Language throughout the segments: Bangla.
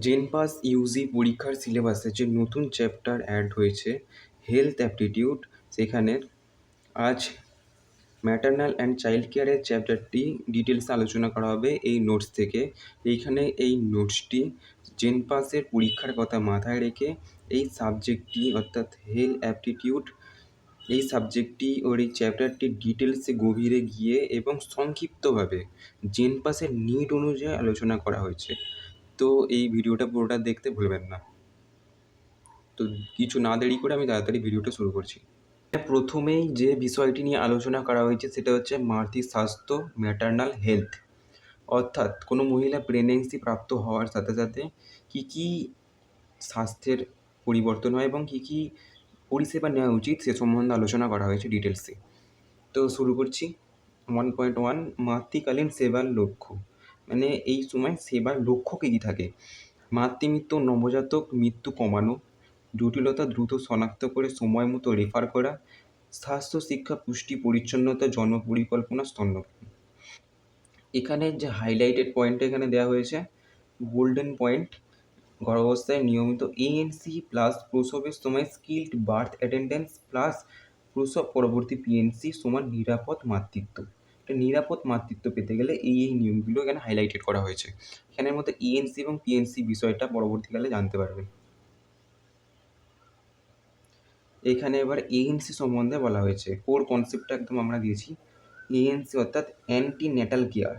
জেনপাস ইউজি পরীক্ষার সিলেবাসে যে নতুন চ্যাপ্টার অ্যাড হয়েছে হেলথ অ্যাপটিটিউড, সেখানের আজ ম্যাটার্নাল অ্যান্ড চাইল্ড কেয়ারের চ্যাপ্টারটি ডিটেলসে আলোচনা করা হবে এই নোটস থেকে। এইখানে এই নোটসটি জেনপাসের পরীক্ষার কথা মাথায় রেখে এই সাবজেক্টটি অর্থাৎ হেলথ অ্যাপটিটিউড এই সাবজেক্টটি ওর এই চ্যাপ্টারটি ডিটেলসে গভীরে গিয়ে এবং সংক্ষিপ্তভাবে জেনপাসের নিড অনুযায়ী আলোচনা করা হয়েছে। তো এই ভিডিওটা পুরোটা দেখতে ভুলবেন না। তো কিছু না দেরি করে আমি তাড়াতাড়ি ভিডিওটা শুরু করছি। প্রথমেই যে বিষয়টি নিয়ে আলোচনা করা হয়েছে সেটা হচ্ছে মাতৃ স্বাস্থ্য, ম্যাটার্নাল হেলথ, অর্থাৎ কোনো মহিলা প্রেগনেন্সি প্রাপ্ত হওয়ার সাথে সাথে কী কী স্বাস্থ্যের পরিবর্তন হয় এবং কী কী পরিষেবা নেওয়া উচিত সে সম্বন্ধে আলোচনা করা হয়েছে ডিটেলসে। তো শুরু করছি। 1.1 মাতৃকালীন সেবার লক্ষ্য, মানে এই সময় সেবার লক্ষ্য কী কী থাকে। মাতৃমৃত্যু, নবজাতক মৃত্যু কমানো, জটিলতা দ্রুত শনাক্ত করে সময় মতো রেফার করা, স্বাস্থ্য শিক্ষা, পুষ্টি, পরিচ্ছন্নতা, জন্ম পরিকল্পনা, স্তন্যপান। এখানে যে হাইলাইটেড পয়েন্টটা এখানে দেওয়া হয়েছে, গোল্ডেন পয়েন্ট: গর্ভাবস্থায় নিয়মিত এএনসি প্লাস প্রসবের সময় স্কিল্ড বার্থ অ্যাটেন্ডেন্স প্লাস প্রসব পরবর্তী পিএনসি সমান নিরাপদ মাতৃত্ব। এটা নিরাপদ মাতৃত্ব পেতে গেলে এই নিয়মগুলো এখানে হাইলাইটেড করা হয়েছে। এখানের মধ্যে ইএনসি এবং পিএনসি বিষয়টা পরবর্তীকালে জানতে পারবেন। এখানে এবার এএনসি সম্বন্ধে বলা হয়েছে, কোর কনসেপ্টটা একদম আমরা দিয়েছি। এএনসি অর্থাৎ অ্যান্টিনেটাল কেয়ার,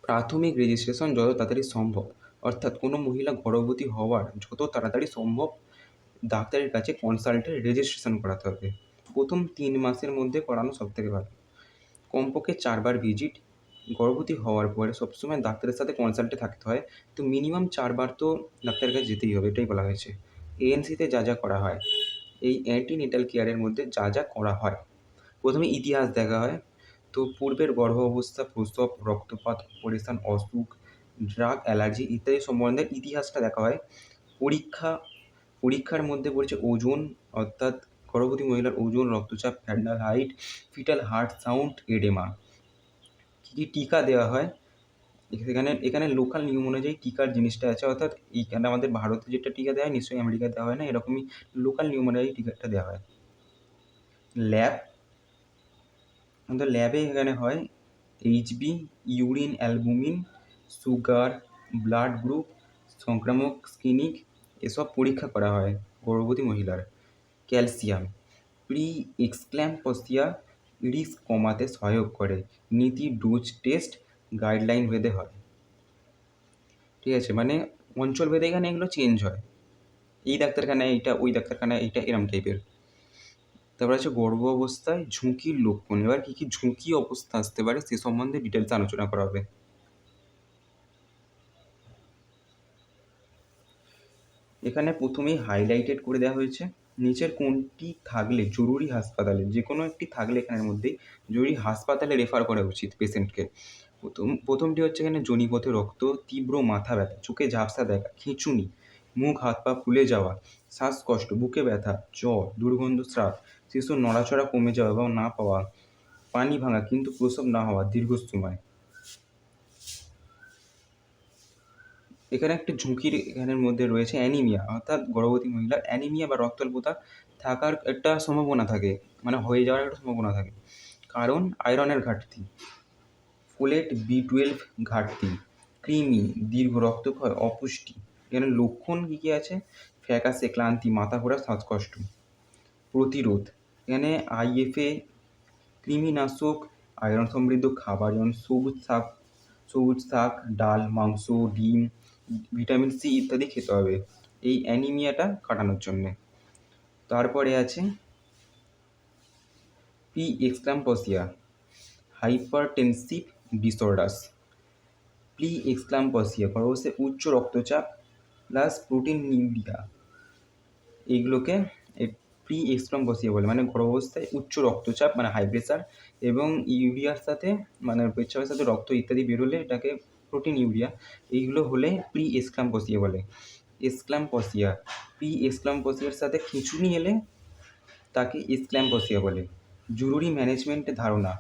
প্রাথমিক রেজিস্ট্রেশন যত তাড়াতাড়ি সম্ভব, অর্থাৎ কোনো মহিলা গর্ভবতী হওয়ার যত তাড়াতাড়ি সম্ভব ডাক্তারের কাছে কনসাল্টে রেজিস্ট্রেশন করাতে হবে। প্রথম 3 মাসের মধ্যে করানো সবথেকে ভালো। কমপক্ষে 4 বার ভিজিট। গর্ভবতী হওয়ার পরে সবসময় ডাক্তারের সাথে কনসাল্টে থাকতে হয়, তো মিনিমাম 4 বার তো ডাক্তারের কাছে যেতেই হবে, এটাই বলা হয়েছে। এএনসিতে যা যা করা হয়, এই অ্যান্টিনেটাল কেয়ারের মধ্যে যা যা করা হয়, প্রথমে ইতিহাস দেখা হয়। তো পূর্বের গর্ভ অবস্থা, প্রসব, রক্তপাত, অপারেশন, অসুখ, ড্রাগ অ্যালার্জি ইত্যাদি সম্বন্ধে ইতিহাসটা দেখা হয়। পরীক্ষার মধ্যে পড়েছে ওজন, অর্থাৎ গর্ভবতী মহিলার ওজন, রক্তচাপ, fetal height, fetal heart sound, oedema. কী কী টিকা দেওয়া হয়, এখানে লোকাল নিয়ম অনুযায়ী টিকার জিনিসটা আছে, অর্থাৎ এইখানে আমাদের ভারতে যেটা টিকা দেওয়া হয় নিশ্চয়ই আমেরিকায় দেওয়া হয় না, এরকমই লোকাল নিয়ম অনুযায়ী টিকাটা দেওয়া হয়। ল্যাব, আমাদের ল্যাবে এখানে হয় HB, urine albumin, sugar, blood group, সংক্রামক স্ক্রিনিং এসব পরীক্ষা করা হয় গর্ভবতী মহিলার। ক্যালসিয়াম, প্রি এক্সক্ল্যাম্পসিয়া রিস্ক কমাতে সহায়ক করে। নীতি ডোজ টেস্ট গাইডলাইন ভেদে হয়। ঠিক আছে, মানে অঞ্চল ভেদে এখানে এগুলো চেঞ্জ হয়, এই ডাক্তারখানায় এইটা, ওই ডাক্তারখানায় এইটা, এরম টাইপের। তারপর আছে গর্ভ অবস্থায় ঝুঁকির লক্ষণ। এবার কী কী ঝুঁকি অবস্থা আসতে পারে সে সম্বন্ধে ডিটেলসে আলোচনা করা হবে। এখানে প্রথমেই হাইলাইটেড করে দেওয়া হয়েছে, নিচের কোনটি থাকলে জরুরি হাসপাতালে, যে কোনো একটি থাকলে এখানের মধ্যেই জরুরি হাসপাতালে রেফার করা উচিত পেশেন্টকে। প্রথমটি হচ্ছে এখানে যোনিপথে রক্ত, তীব্র মাথা ব্যথা, চোখে ঝাপসা দেখা, খিঁচুনি, মুখ হাত পা ফুলে যাওয়া, শ্বাসকষ্ট, বুকে ব্যথা, জ্বর, দুর্গন্ধ স্রাব, শিশুর নড়াচড়া কমে যাওয়া এবং না পাওয়া, পানি ভাঙা কিন্তু প্রসব না হওয়া দীর্ঘ সময়। এখানে একটা ঝুঁকির এখানের মধ্যে রয়েছে অ্যানিমিয়া, অর্থাৎ গর্ভবতী মহিলার অ্যানিমিয়া বা রক্তাল্পতা থাকার একটা সম্ভাবনা থাকে, মানে হয়ে যাওয়ার একটা সম্ভাবনা থাকে। কারণ আয়রনের ঘাটতি, ফোলেট, বি12 ঘাটতি, কৃমি, দীর্ঘ রক্তক্ষয়, অপুষ্টি। এখানে লক্ষণ কী কী আছে, ফ্যাকাসে, ক্লান্তি, মাথা ঘোরা, শ্বাসকষ্ট। প্রতিরোধ, এখানে আইএফএ, কৃমিনাশক, আয়রন সমৃদ্ধ খাবার যেমন সবুজ শাক, ডাল, মাংস, ডিম, ভিটামিন সি ইত্যাদি খেতে হবে এই অ্যানিমিয়াটা কাটানোর জন্যে। তারপরে আছে প্রি এক্সক্ল্যাম্পসিয়া, হাইপারটেনসিভ ডিসঅর্ডার্স। প্রি এক্সক্ল্যাম্পসিয়া গর্ভাবস্থায় উচ্চ রক্তচাপ প্লাস প্রোটিন ইউরিয়া, এইগুলোকে প্রি এক্সক্ল্যাম্পসিয়া বলে, মানে গর্ভাবস্থায় উচ্চ রক্তচাপ মানে হাই প্রেশার এবং ইউরিয়ার সাথে মানে পেচ্ছাপের সাথে রক্ত ইত্যাদি বেরোলে এটাকে প্রোটিন ইউরিয়া, এইগুলো হলে প্রি এক্সক্ল্যাম্পসিয়া বলে। এক্সক্ল্যাম্পসিয়া, প্রি এক্সক্ল্যাম্পসিয়ার সাথে খিঁচুনি এলে তাকে এক্সক্ল্যাম্পসিয়া বলে। জরুরি ম্যানেজমেন্টের ধারণা,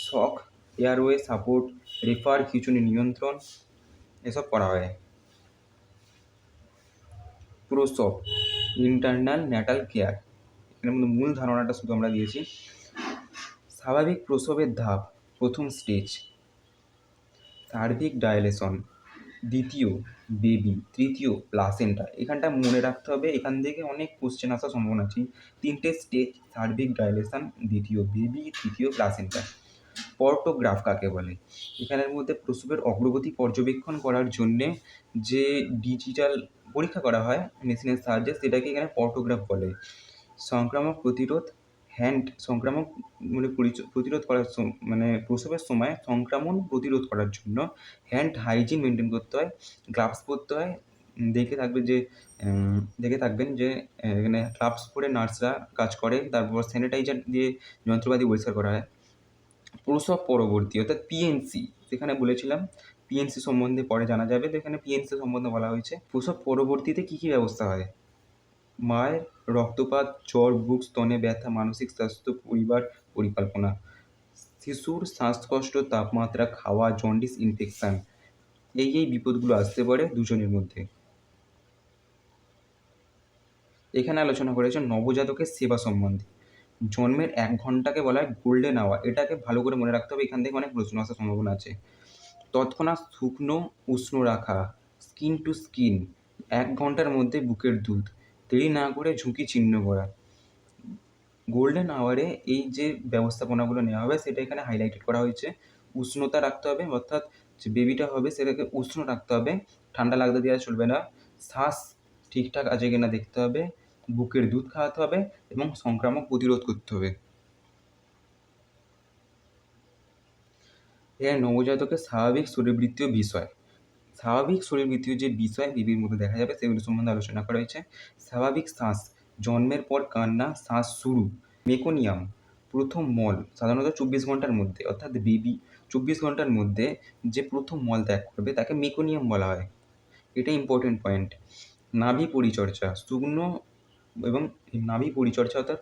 শক, এয়ারওয়ে সাপোর্ট, রেফার, খিঁচুনি নিয়ন্ত্রণ এসব করা হয়। প্রসব, ইন্টারনাল ন্যাটাল কেয়ার, এর মধ্যে মূল ধারণাটা শুধু আমরা দিয়েছি। স্বাভাবিক প্রসবের ধাপ, প্রথম স্টেজ। সার্ভিক ডাইলেশন, দ্বিতীয় বেবি, তৃতীয় প্লাসেন্টা। এখানটা মনে রাখতে হবে, এখান থেকে অনেক কোশ্চেন আসার সম্ভাবনা আছে। তিনটে স্টেজ, সার্ভিক ডাইলেশন, দ্বিতীয় বেবি, তৃতীয় প্লাসেন্টা। পর্টোগ্রাফ কাকে বলে? এখানের মধ্যে প্রসবের অগ্রগতি পর্যবেক্ষণ করার জন্যে যে ডিজিটাল পরীক্ষা করা হয় মেশিনের সাহায্যে, সেটাকে এখানে পর্টোগ্রাফ বলে। সংক্রামক প্রতিরোধ, হ্যান্ড সংক্রামক প্রতিরোধ করার মানে প্রসবের সময় সংক্রমণ প্রতিরোধ করার জন্য হ্যান্ড হাইজিন মেনটেন করতে হয়, গ্লাভস পরতে হয়। দেখে থাকবেন যে এখানে গ্লাভস পরে নার্সরা কাজ করে, তারপর স্যানিটাইজার দিয়ে যন্ত্রপাতি পরিষ্কার করা হয়। প্রসব পরবর্তী অর্থাৎ পিএনসি, সেখানে বলেছিলাম পিএনসি সম্বন্ধে পরে জানা যাবে, তো এখানে পিএনসি সম্বন্ধে বলা হয়েছে। প্রসব পরবর্তীতে কী কী ব্যবস্থা হয়? মায়ের রক্তপাত, জ্বর, বুক, স্তনে ব্যথা, মানসিক স্বাস্থ্য, পরিবার পরিকল্পনা। শিশুর শ্বাসকষ্ট, তাপমাত্রা, খাওয়া, জন্ডিস, ইনফেকশান, এই বিপদগুলো আসতে পারে দুজনের মধ্যে। এখানে আলোচনা করেছে নবজাতকের সেবা সম্বন্ধে। জন্মের 1 ঘন্টাকে বলা হয় গোল্ডেন আওয়ার, এটাকে ভালো করে মনে রাখতে হবে, এখান থেকে অনেক প্রশ্ন আসার সম্ভাবনা আছে। তৎক্ষণাৎ শুকনো উষ্ণ রাখা, স্কিন টু স্কিন, 1 ঘন্টার মধ্যে বুকের দুধ, দেরি না করে ঝুঁকি চিহ্ন করা। গোল্ডেন আওয়ারে এই যে ব্যবস্থাপনাগুলো নেওয়া হবে সেটা এখানে হাইলাইটেড করা হয়েছে। উষ্ণতা রাখতে হবে, অর্থাৎ যে বেবিটা হবে সেটাকে উষ্ণ রাখতে হবে, ঠান্ডা লাগতে দেওয়া চলবে না। শ্বাস ঠিকঠাক আছে কিনা দেখতে হবে, বুকের দুধ খাওয়াতে হবে এবং সংক্রামক প্রতিরোধ করতে হবে। এখানে নবজাতকের স্বাভাবিক শরীরবৃত্তীয় বিষয়, স্বাভাবিক শরীরবৃত্তীয় যে বিষয় বেবির মধ্যে দেখা যাবে সেগুলো সম্বন্ধে আলোচনা করা হয়েছে। স্বাভাবিক শ্বাস, জন্মের পর কান্না, শ্বাস শুরু। মেকোনিয়াম, প্রথম মল সাধারণত 24 ঘন্টার মধ্যে, অর্থাৎ বেবি 24 ঘন্টার মধ্যে যে প্রথম মল ত্যাগ করবে তাকে মেকোনিয়াম বলা হয়, এটা ইম্পর্টেন্ট পয়েন্ট। নাভি পরিচর্যা, শুকনো এবং নাভি পরিচর্যা অর্থাৎ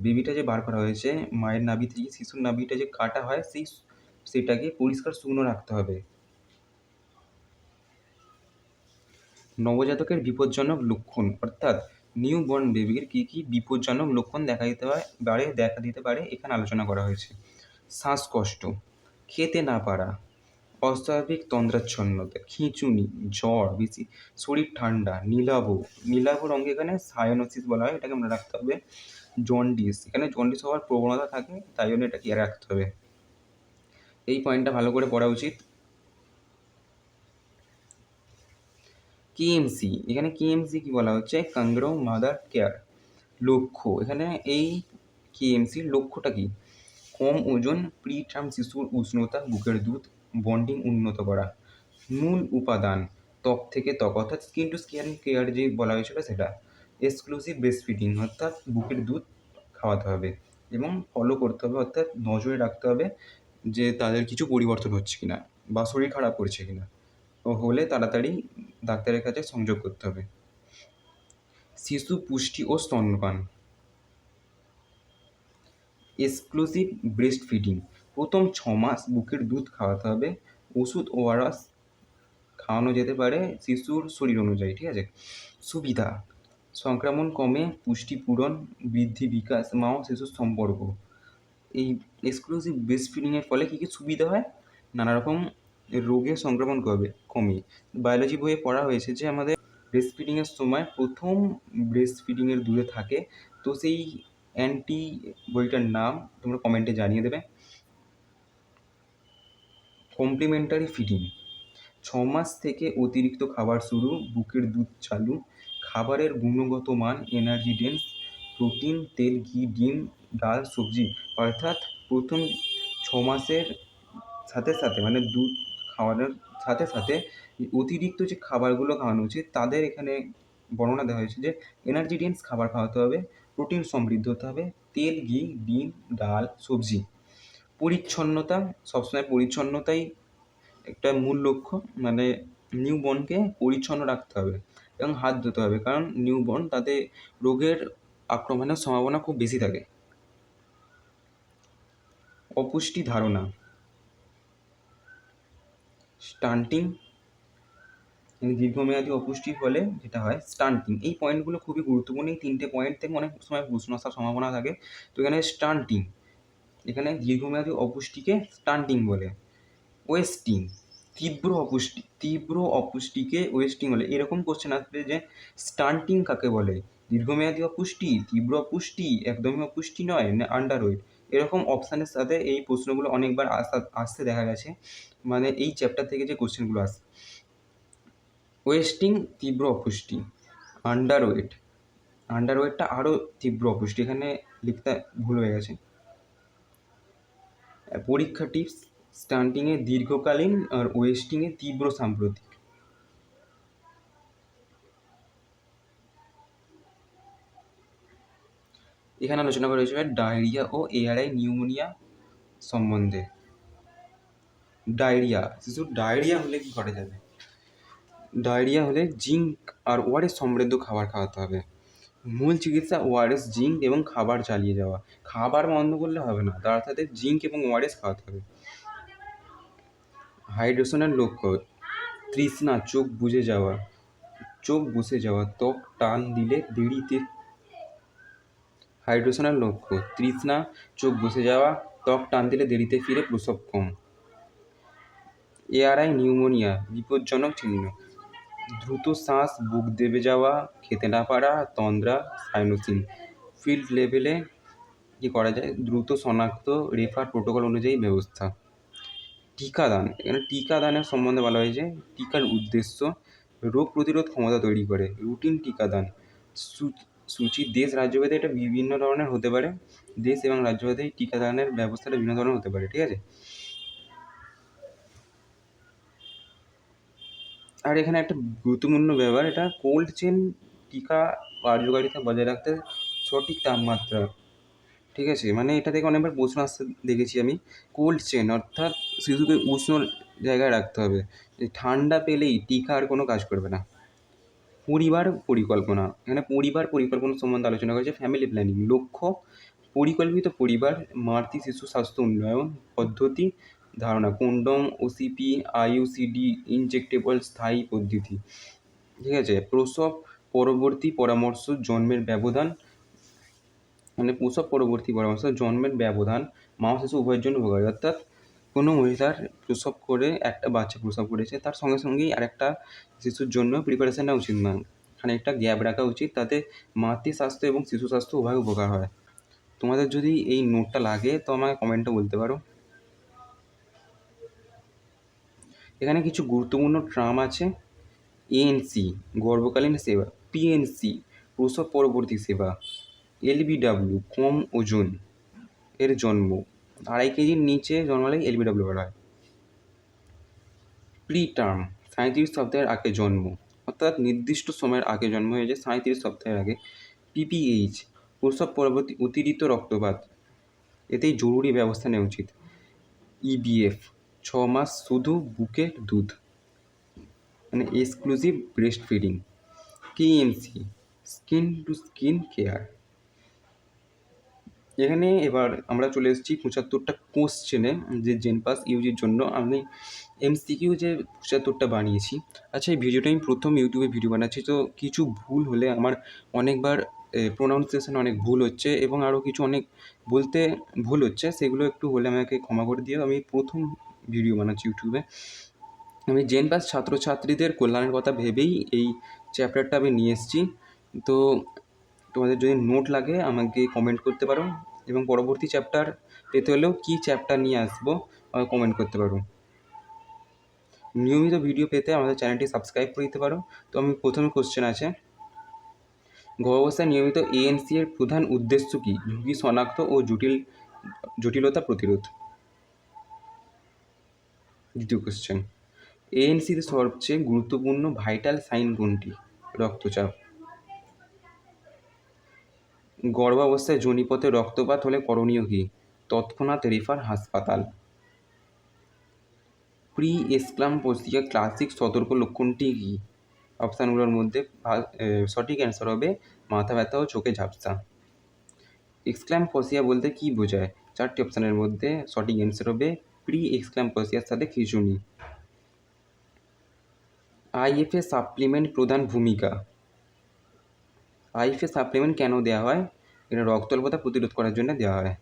বেবিটা যে বার করা হয়েছে মায়ের নাভি থেকে, শিশুর নাভিটা যে কাটা হয় সেটাকে পরিষ্কার শুকনো রাখতে হবে। নবজাতকের বিপজ্জনক লক্ষণ, অর্থাৎ নিউ বর্ন বেবির কী কী বিপজ্জনক লক্ষণ দেখা দিতে পারে এখানে আলোচনা করা হয়েছে। শ্বাসকষ্ট, খেতে না পারা, অস্বাভাবিক তন্দ্রাচ্ছন্নতা, খিঁচুনি, জ্বর বেশি, শরীর ঠান্ডা, নীলাভ রঙকে এখানে সায়ানোসিস বলা হয়, এটাকে মনে রাখতে হবে। জন্ডিস, এখানে জন্ডিস হওয়ার প্রবণতা থাকে, তাই জন্য এটা খেয়াল রাখতে হবে। এই পয়েন্টটা ভালো করে পড়া উচিত। কেএমসি, এখানে কেএমসি কি বলা হচ্ছে? কাংগ্রো মাদার কেয়ার। লক্ষ্য, এখানে এই কেএমসির লক্ষ্যটা কি? কম ওজন, প্রি টার্ম শিশুর উষ্ণতা, বুকের দুধ, বন্ডিং উন্নত করা। মূল উপাদান, ত্বক থেকে ত্বক অর্থাৎ স্কিন টু স্কিন কেয়ার যে বলা হয়েছিল সেটা। এক্সক্লুসিভ ব্রেস্ট ফিডিং অর্থাৎ বুকের দুধ খাওয়াতে হবে এবং ফলো করতে হবে, অর্থাৎ নজরে রাখতে হবে যে তাদের কিছু পরিবর্তন হচ্ছে কিনা বা শরীর খারাপ করছে কিনা, হলে তাড়াতাড়ি ডাক্তারের কাছে সংযোগ করতে হবে। শিশু পুষ্টি ও স্তন্যপান, এক্সক্লুসিভ ব্রেস্ট ফিডিং, প্রথম 6 মাস বুকের দুধ খাওয়াতে হবে। ওষুধ ওআরএস খাওয়ানো যেতে পারে শিশুর শরীর অনুযায়ী, ঠিক আছে। সুবিধা, সংক্রমণ কমে, পুষ্টি পূরণ, বৃদ্ধি, বিকাশ, মা ও শিশুর সম্পর্ক। এই এক্সক্লুসিভ ব্রেস্ট ফিডিংয়ের ফলে কী কী সুবিধা হয়? নানা রকম রোগের সংক্রমণ কমে। বায়োলজি বইয়ে পড়া হয়েছে যে আমাদের ব্রেস্ট ফিডিংয়ের সময় প্রথম ব্রেস্ট ফিডিংয়ের দূরে থাকে, তো সেই বইটার নাম তোমরা কমেন্টে জানিয়ে দেবে। কমপ্লিমেন্টারি ফিডিং, 6 মাস থেকে অতিরিক্ত খাবার শুরু, বুকের দুধ চালু, খাবারের গুণগত মান, এনার্জি ডেন্স, প্রোটিন, তেল, ঘি, ডিম, ডাল, সবজি, অর্থাৎ প্রথম 6 মাসের সাথে সাথে মানে দুধ খাওয়ানোর সাথে সাথে অতিরিক্ত যে খাবারগুলো খাওয়ানো উচিত তাদের এখানে বর্ণনা দেওয়া হয়েছে যে এনার্জি ডেন্স খাবার খাওয়াতে হবে, প্রোটিন সমৃদ্ধ হতে হবে, তেল, ঘি, ডিম, ডাল, সবজি। পরিচ্ছন্নতা, সবসময় পরিচ্ছন্নতাই একটা মূল লক্ষ্য, মানে নিউবর্নকে পরিচ্ছন্ন রাখতে হবে এবং হাত ধুতে হবে, কারণ নিউবর্ন তাতে রোগের আক্রমণের সম্ভাবনা খুব বেশি থাকে। অপুষ্টি ধারণা, স্টান্টিং, দীর্ঘমেয়াদী অপুষ্টির ফলে যেটা হয় স্টান্টিং। এই পয়েন্টগুলো খুবই গুরুত্বপূর্ণ। এই 3টে পয়েন্ট থেকে অনেক সময় প্রশ্ন আসার সম্ভাবনা থাকে। তো এখানে স্টান্টিং, এখানে দীর্ঘমেয়াদী অপুষ্টিকে স্টান্টিং বলে। ওয়েস্টিং, তীব্র অপুষ্টিকে ওয়েস্টিং বলে। এরকম কোশ্চেন আসবে যে স্টান্টিং কাকে বলে, দীর্ঘমেয়াদী অপুষ্টি, তীব্র অপুষ্টি, একদমই অপুষ্টি নয়, না আন্ডারওয়েট। এরকম অপশানের সাথে এই প্রশ্নগুলো অনেকবার আসতে দেখা গেছে, মানে এই চ্যাপ্টার থেকে যে কোশ্চেনগুলো আসে। ওয়েস্টিং তীব্র অপুষ্টি, আন্ডারওয়েটটা আরও তীব্র অপুষ্টি, এখানে লিখতে ভুল হয়ে গেছে। পরীক্ষা টিপস, স্টান্টিংয়ে দীর্ঘকালীন আর ওয়েস্টিংয়ে তীব্র সাম্প্রতিক। এখানে আলোচনা করা হয়েছে ডায়রিয়া ও এআরআই নিউমোনিয়া সম্বন্ধে। ডায়রিয়া, শিশুর ডায়রিয়া হলে কী করা যাবে? ডায়রিয়া হলে জিঙ্ক আর ওআরএস সমৃদ্ধ খাবার খাওয়াতে হবে। মূল চিকিৎসা ওআরএস, জিঙ্ক এবং খাবার চালিয়ে যাওয়া। খাবার বন্ধ করলে হবে না, তার সাথে জিঙ্ক এবং ওআরএস খাওয়াতে হবে। হাইড্রেশনের লক্ষ্য, তৃষ্ণা, চোখ বসে যাওয়া, ত্বক টান দিলে দেরিতে। হাইড্রেশনের লক্ষ্য, তৃষ্ণা, চোখ বসে যাওয়া, ত্বক টান দিলে দেরিতে ফিরে, প্রসব কম। এআরআই নিউমোনিয়া বিপজ্জনক চিহ্ন, দ্রুত শ্বাস, বুক দেবে যাওয়া, খেতে না পারা, তন্দ্রা, সাইনোসিন। ফিল্ড লেভেলে কী করা যায়? দ্রুত শনাক্ত, রেফার প্রোটোকল অনুযায়ী ব্যবস্থা। টিকাদান, এখানে টিকাদানের সম্বন্ধে বলা হয়েছে। টিকার উদ্দেশ্য রোগ প্রতিরোধ ক্ষমতা তৈরি করে। রুটিন টিকাদান সূচি দেশ রাজ্যভেদে এটা বিভিন্ন ধরনের হতে পারে। দেশ এবং রাজ্যভেদে টিকাদানের ব্যবস্থাটা বিভিন্ন ধরনের হতে পারে, ঠিক আছে। আর এখানে একটা গুরুত্বপূর্ণ ব্যাপার, এটা কোল্ড চেন টিকা কার্যকারিতা বজায় রাখতে সঠিক তাপমাত্রা, ঠিক আছে। মানে এটা থেকে অনেকবার প্রশ্ন আসতে দেখেছি আমি। কোল্ড চেন অর্থাৎ শিশুকে উষ্ণ জায়গায় রাখতে হবে। ঠান্ডা পেলেই টিকা আর কোনো কাজ করবে না। পরিবার পরিকল্পনা, এখানে পরিবার পরিকল্পনা সম্বন্ধে আলোচনা করেছে। ফ্যামিলি প্ল্যানিং, লক্ষ্য পরিকল্পিত পরিবার, মাতৃ শিশু স্বাস্থ্য উন্নয়ন পদ্ধতি ধারণা, কন্ডোম, ওসিপি, আইইউসিডি, ইনজেক্টেবল স্থায়ী পদ্ধতি, ঠিক আছে। প্রসব পরবর্তী পরামর্শ, জন্মের ব্যবধান, মানে প্রসব পরবর্তী পরামর্শ, জন্মের ব্যবধান মা ও শিশু উভয়ের জন্য উপকারী। অর্থাৎ কোনো মহিলার প্রসব করে একটা বাচ্চা প্রসব করেছে, তার সঙ্গে সঙ্গেই আরেকটা শিশুর জন্য প্রিপারেশন নেওয়া উচিত নয়, খানিকটা গ্যাপ রাখা উচিত, তাতে মাতৃ স্বাস্থ্য এবং শিশু স্বাস্থ্য উভয় উপকার হয়। তোমাদের যদি এই নোটটা লাগে তো আমাকে কমেন্টে বলতে পারো। এখানে কিছু গুরুত্বপূর্ণ ট্রাম আছে। এএনসি গর্ভকালীন সেবা, পিএনসি প্রসব পরবর্তী সেবা, এলবিডব্লিউ কম ওজন এর জন্ম, 2.5 কেজির নিচে জন্মালে এলবিডব্লিউ বলা হয়। প্রি টার্ম 37 সপ্তাহের আগে জন্ম, অর্থাৎ নির্দিষ্ট সময়ের আগে জন্ম হয়েছে, 37 সপ্তাহের আগে। পিপিএইচ প্রসব পরবর্তী অতিরিক্ত রক্তপাত, এতেই জরুরি ব্যবস্থা নেওয়া উচিত। ইবিএফ 6 মাস শুধু বুকের দুধ, মানে exclusive breast feeding. KMC skin to skin care. এখানে এবার আমরা চলে এসেছি 75টা কোশ্চেনে, যে জেনপাস ইউজির জন্য আমি এমসিকিউ যে 75টা বানিয়েছি। আচ্ছা, এই ভিডিওটা আমি প্রথম ইউটিউবে ভিডিও বানাচ্ছি, তো কিছু ভুল হলে আমার অনেকবার প্রোনাউন্সিয়েশন অনেক ভুল হচ্ছে এবং আরও কিছু অনেক বলতে ভুল হচ্ছে, সেগুলো একটু হলে আমাকে ক্ষমা করে দিও। আমি প্রথম ভিডিও বানাচ্ছি ইউটিউবে। আমি জেনপাস ছাত্রছাত্রীদের কল্যাণের কথা ভেবেই এই চ্যাপ্টারটা আমি নিয়ে এসেছি। তো তোমাদের যদি নোট লাগে আমাকে কমেন্ট করতে পারো, এবং পরবর্তী চ্যাপ্টার পেতে হলেও কী চ্যাপ্টার নিয়ে আসবো আমাকে কমেন্ট করতে পারো। নিয়মিত ভিডিও পেতে আমাদের চ্যানেলটি সাবস্ক্রাইব করে দিতে পারো। তো আমি প্রথমে কোশ্চেন আছে, গর্ভাবস্থায় নিয়মিত এএনসি এর প্রধান উদ্দেশ্য কী? ঝুঁকি শনাক্ত ও জটিলতা প্রতিরোধ। দ্বিতীয় কোশ্চেন, এএনসিতে সবচেয়ে গুরুত্বপূর্ণ ভাইটাল সাইন কোনটি? রক্তচাপ। গর্ভাবস্থায় যোনিপথে রক্তপাত হলে করণীয় কী? তৎক্ষণাৎ রেফার হাসপাতাল। প্রি এক্লাম্পসিয়া ক্লাসিক সতর্ক লক্ষণটি কী? অপশানগুলোর মধ্যে সঠিক অ্যান্সার হবে মাথা ব্যথা ও চোখে ঝাপসা। এক্লাম্পসিয়া বলতে কী বোঝায়? 4টি অপশানের মধ্যে সঠিক অ্যান্সার হবে প্রি এক্লাম্পসিয়ার সাথে খিঁচুনি। আইএফএ সাপ্লিমেন্ট প্রধান ভূমিকা। আইএফএ সাপ্লিমেন্ট কেন দেওয়া হয়? এটা রক্তাল্পতা প্রতিরোধ করার জন্য দেওয়া হয়।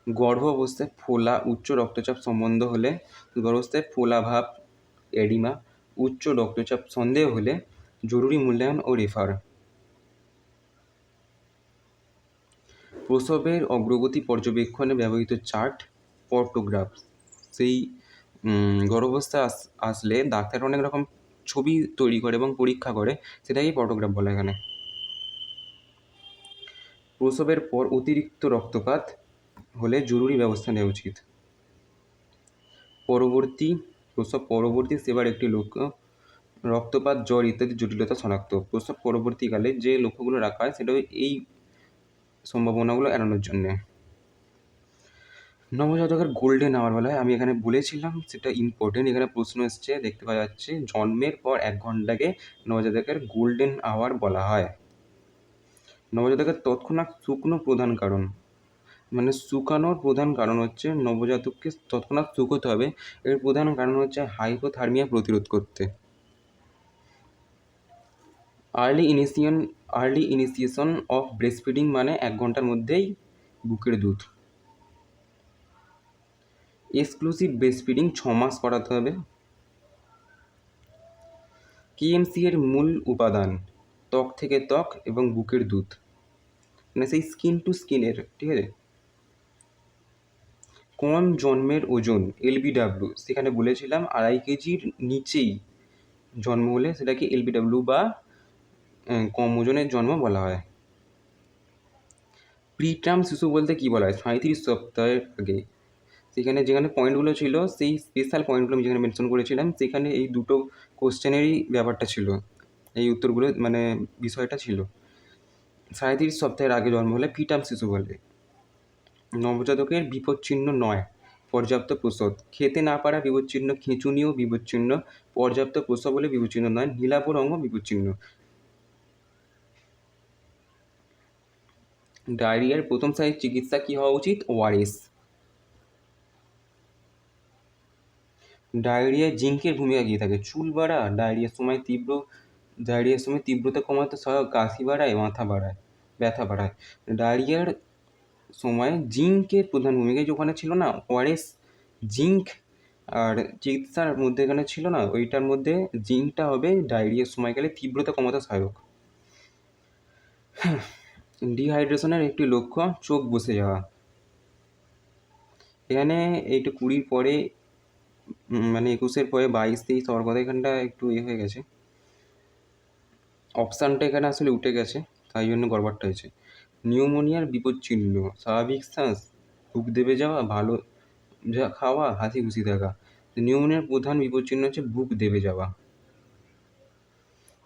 গর্ভ অবস্থায় ফোলা উচ্চ রক্তচাপ সম্বন্ধ হলে, গর্ভাবস্থায় ফোলাভাব এডিমা, উচ্চ রক্তচাপ সন্দেহ হলে জরুরি মূল্যায়ন ও রেফার। প্রসবের অগ্রগতি পর্যবেক্ষণে ব্যবহৃত চার্ট পর্টোগ্রাফ। সেই গর্ভাবস্থায় আসলে ডাক্তার অনেক রকম ছবি তৈরি করে এবং পরীক্ষা করে, সেটাকেই পর্টোগ্রাফ বলে এখানে। প্রসবের পর অতিরিক্ত রক্তপাত হলে জরুরি ব্যবস্থা নেওয়া উচিত। প্রসব পরবর্তী সেবার একটি লক্ষ্য রক্তপাত, জ্বর ইত্যাদি জটিলতা শনাক্ত। প্রসব পরবর্তীকালে যে লক্ষ্যগুলো রাখা হয় সেটা এই সম্ভাবনাগুলো এড়ানোর জন্যে। নবজাতকের গোল্ডেন আওয়ার বলা হয়, আমি এখানে বলেছিলাম সেটা ইম্পর্টেন্ট। এখানে প্রশ্ন এসছে, দেখতে পাওয়া যাচ্ছে জন্মের পর 1 ঘন্টাকে নবজাতকের গোল্ডেন আওয়ার বলা হয়। নবজাতকের তৎক্ষণাৎ শুকনো প্রধান কারণ, মানে শুকানোর প্রধান কারণ হচ্ছে নবজাতককে তৎক্ষণাৎ শুকোতে হবে। এর প্রধান কারণ হচ্ছে হাইপোথার্মিয়া প্রতিরোধ করতে। আর্লি ইনিশিয়েশন অফ ব্রেস্টফিডিং মানে 1 ঘন্টার মধ্যেই বুকের দুধ। এক্সক্লুসিভ ব্রেস্টফিডিং 6 মাস করাতে হবে। কেএমসি এর মূল উপাদান ত্বক থেকে ত্বক এবং বুকের দুধ, মানে সেই স্কিন টু স্কিনের, ঠিক আছে। কম জন্মের ওজন এলবিডাব্লিউ, সেখানে বলেছিলাম 2.5 কেজির নিচেই জন্ম হলে সেটাকে এলবিডাব্লিউ বা কম ওজনের জন্ম বলা হয়। প্রিটার্ম শিশু বলতে কী বলা হয়? 37 সপ্তাহের আগে। যেখানে পয়েন্টগুলো ছিল, সেই স্পেশাল পয়েন্টগুলো আমি যেখানে মেনশন করেছিলাম, সেখানে এই দুটো কোশ্চেনেরই ব্যাপারটা ছিল, এই উত্তরগুলো মানে বিষয়টা ছিল। 37 সপ্তাহের আগে জন্ম হলে প্রিটার্ম শিশু বলে। নবজাতকের বিপদচিহ্ন নয় পর্যাপ্ত প্রসব, খেতে না পারা বিপদচিহ্ন, খিঁচুনিও বিপদচিহ্ন, পর্যাপ্ত প্রসব হলে বিপদচিহ্ন নয়, নীলাভ রঙও বিপদচিহ্ন। ডায়রিয়ার প্রথম সারির চিকিৎসা কী হওয়া উচিত? ওআরএস। ডায়রিয়ায় জিঙ্কের ভূমিকা কী থাকে? চুল বাড়া, ডায়রিয়ার সময় তীব্রতা কমাতে সহায়ক, কাশি বাড়ায়, মাথা বাড়ায়, ব্যথা বাড়ায়। ডায়রিয়ার সময় জিঙ্কের প্রধান ভূমিকা, যে ওখানে ছিল না ওআরএস, জিঙ্ক আর চিকিৎসার মধ্যে এখানে ছিল না, ওইটার মধ্যে জিঙ্কটা হবে ডায়রিয়ার সময়কালে তীব্রতা কমাতে সহায়ক। ডিহাইড্রেশনের একটি লক্ষ্য চোখ বসে যাওয়া। এখানে এইটা 20 পরে মানে 21-এর পরে 22-23 হওয়ার কথা, এখানটা একটু হয়ে গেছে, অপশানটা এখানে আসলে উঠে গেছে, তাই জন্য গড়বড়টা হয়েছে। নিউমোনিয়ার বিপদচিহ্ন স্বাভাবিক শ্বাস, বুক দেবে যাওয়া, ভালো যা খাওয়া, হাসি খুশি থাকা। নিউমোনিয়ার প্রধান বিপদচিহ্ন হচ্ছে বুক দেবে যাওয়া।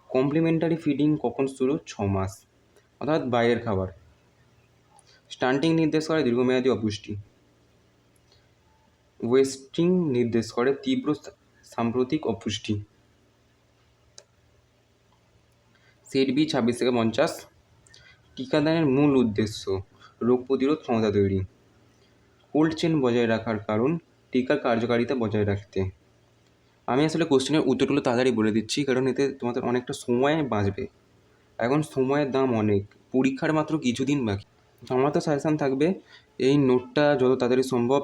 কমপ্লিমেন্টারি ফিডিং কখন শুরু? 6 মাস, অর্থাৎ বাইরের খাবার। স্টান্টিং নির্দেশ করে দীর্ঘমেয়াদী অপুষ্টি। ওয়েস্টিং নির্দেশ করে তীব্র সাম্প্রতিক অপুষ্টি। সেট বি 26 থেকে 50। টিকাদানের মূল উদ্দেশ্য রোগ প্রতিরোধ ক্ষমতা তৈরি। কোল্ড চেন বজায় রাখার কারণ টিকার কার্যকারিতা বজায় রাখতে। আমি আসলে কোশ্চেনের উত্তরগুলো তাড়াতাড়ি বলে দিচ্ছি, কারণ এতে তোমাদের অনেকটা সময় বাঁচবে। এখন সময়ের দাম অনেক, পরীক্ষার মাত্র কিছুদিন বাকি। আমার তো সাজেশান থাকবে, এই নোটটা যত তাড়াতাড়ি সম্ভব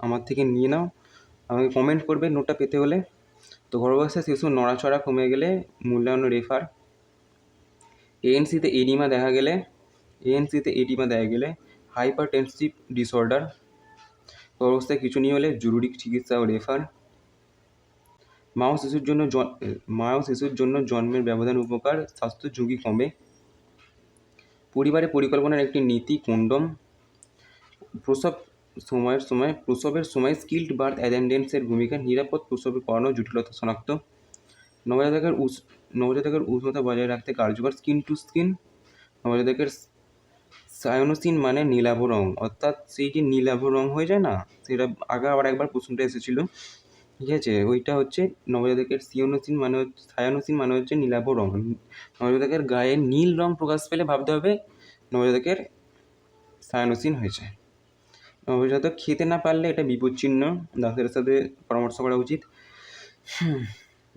আমার থেকে নিয়ে নাও, আমাকে কমেন্ট করবে নোটটা পেতে হলে। তো গর্ভাবস্থায় শিশু নড়াচড়া কমে গেলে মূল্যায়ন রেফার। এএনসিতে এডিমা দেখা গেলে হাইপারটেনসিভ ডিসঅর্ডার। গর্ভাবস্থায় কিছু নিয়ে হলে জরুরি চিকিৎসা ও রেফার। মা ও শিশুর জন্য জন্মের ব্যবধান উপকার, স্বাস্থ্য ঝুঁকি কমে। পরিবারে পরিকল্পনার একটি নীতি কন্ডোম। প্রসবের সময় স্কিল্ড বার্থ অ্যাটেন্ডেন্টসের ভূমিকা, নিরাপদ প্রসবের করানো, জটিলতা শনাক্ত। নবজাতকের উষ্ণতা বজায় রাখতে কার্যকর স্কিন টু স্কিন। নবজাতকের সায়ানোসিন মানে নীলাভ রং, অর্থাৎ সেই যে নীলাভ রং হয়ে যায় না, সেটা আগে আবার একবার প্রশ্নটা এসেছিলো, ঠিক আছে। ওইটা হচ্ছে নবজাতকের সায়ানোসিন মানে হচ্ছে নীলাভ রং। নবজাতকের গায়ে নীল রং প্রকাশ পেলে ভাবতে হবে নবজাতকের সায়ানোসিন হয়েছে। নবজাতক খেতে না পারলে এটা বিপদচিহ্ন, ডাক্তারের সাথে পরামর্শ করা উচিত।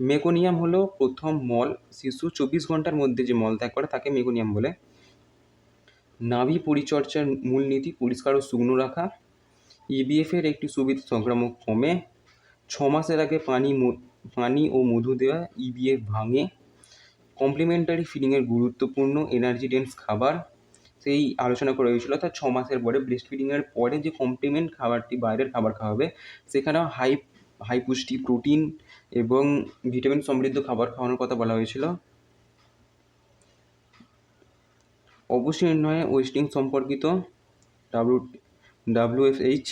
মেকোনিয়াম হলো প্রথম মল। শিশু 24 ঘন্টার মধ্যে যে মল ত্যাগ করে তাকে মেকোনিয়াম বলে। নাভি পরিচর্যার মূলনীতি পরিষ্কার ও শুকনো রাখা। ইবিএফ এর একটি সুবিধা সংক্রামক কমে। 6 মাসের আগে পানি ও মধু দেওয়া ইবিএফ ভাঙে। কমপ্লিমেন্টারি ফিডিংয়ের গুরুত্বপূর্ণ এনার্জি ডেন্স খাবার সেই আলোচনা করা হয়েছিল, অর্থাৎ 6 মাসের পরে ব্রেস্ট ফিডিংয়ের পরে যে কমপ্লিমেন্ট খাবারটি বাইরের খাবার খাওয়াবে সেখানেও হাই পুষ্টি প্রোটিন এবং ভিটামিন সমৃদ্ধ খাবার খাওয়ানোর কথা বলা হয়েছিল। অবশ্যই নির্ণয়ে ওয়েস্টিং সম্পর্কিত WFH।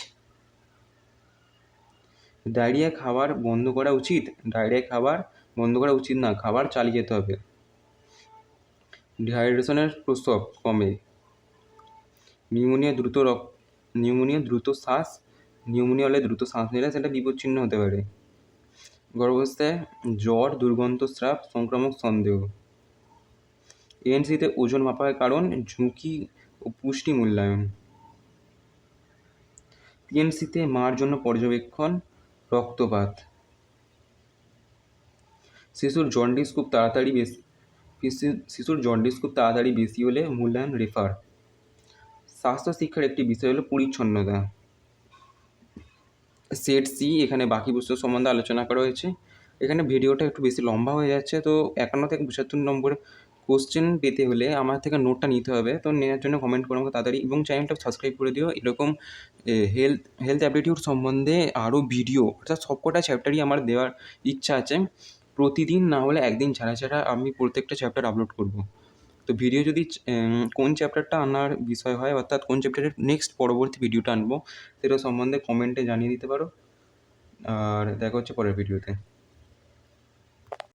ডায়রিয়া খাবার বন্ধ করা উচিত? ডায়রিয়া খাবার বন্ধ করা উচিত না, খাবার চালিয়ে যেতে হবে। ডিহাইড্রেশনের প্রসব কমে। নিউমোনিয়া হলে দ্রুত শ্বাস নিলে সেটা বিপজ্জনক হতে পারে। গর্ভাবস্থায় জ্বর, দুর্গন্ধ স্রাব, সংক্রামক সন্দেহ। এএনসিতে ওজন মাপার কারণ ঝুঁকি ও পুষ্টি মূল্যায়ন। পিএনসিতে মার জন্য পর্যবেক্ষণ, রক্তপাত। শিশুর জন্ডিস খুব তাড়াতাড়ি বেশি হলে মূল্যায়ন রেফার। স্বাস্থ্য শিক্ষার একটি বিষয় হলো পরিচ্ছন্নতা। সেট সি, এখানে বাকি বস্তু সম্বন্ধে আলোচনা করা হয়েছে। এখানে ভিডিওটা একটু বেশি লম্বা হয়ে যাচ্ছে, তো 51 থেকে 75 নম্বর কোশ্চেন পেতে হলে আমার থেকে নোটটা নিতে হবে। তো নেওয়ার জন্য কমেন্ট করো আমাকে তাড়াতাড়ি, এবং চ্যানেলটা সাবস্ক্রাইব করে দিও। এরকম হেলথ অ্যাপটিটিউড সম্বন্ধে আরও ভিডিও, অর্থাৎ সবকটা চ্যাপ্টারই আমার দেওয়ার ইচ্ছা আছে। প্রতিদিন না হলে একদিন ছাড়া ছাড়া আমি প্রত্যেকটা চ্যাপ্টার আপলোড করব। তো ভিডিও যদি কোন চ্যাপ্টারটা আনার বিষয় হয়, অর্থাৎ কোন চ্যাপ্টারের নেক্সট পরবর্তী ভিডিওটা আনবো সেটা সম্বন্ধে কমেন্টে জানিয়ে দিতে পারো। আর দেখা হচ্ছে পরের ভিডিওতে।